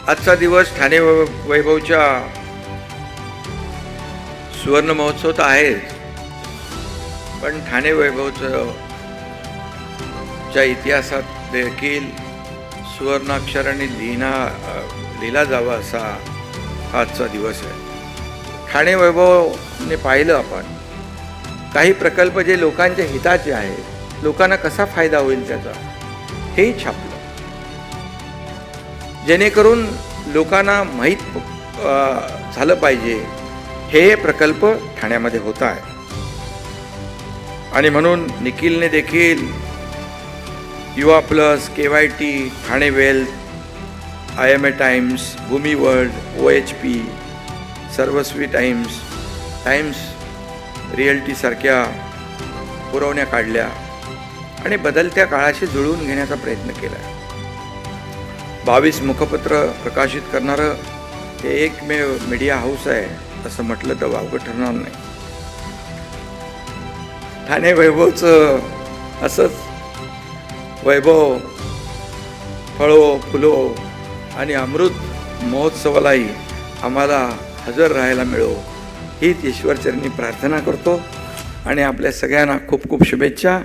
आजचा दिवस ठाणे वैभवच्या सुवर्ण महोत्सव तर आहेच, पण ठाणे वैभवचं च्या इतिहासात देखील सुवर्णाक्षराने लिहिला जावा असा हा आजचा दिवस आहे। ठाणे वैभवने पाहिलं आपण काही प्रकल्प जे लोकांच्या हिताचे आहेत, लोकांना कसा फायदा होईल त्याचा, हेही छापलं, जेणेकरून लोकांना माहीत झालं पाहिजे हे प्रकल्प ठाण्यामध्ये होत आहे। आणि म्हणून निखिलने देखील Yuva plus, KYT, Thane wealth, IMA Times, Bhoomi world, OHP, सर्वस्वी टाइम्स रिअल्टी सारख्या पुरवण्या काढल्या आणि बदलत्या काळाशी जुळवून घेण्याचा प्रयत्न केला। 22 मुखपत्र प्रकाशित करणारं हे एकमेव मीडिया हाऊस आहे असं म्हटलं तर वावगं ठरणार नाही। ठाणे वैभवचं असंच वैभव फळो फुलो आणि अमृत महोत्सवालाही आम्हाला हजर राहायला मिळो हीच ईश्वरचरणी प्रार्थना करतो आणि आपल्या सगळ्यांना खूप खूप शुभेच्छा।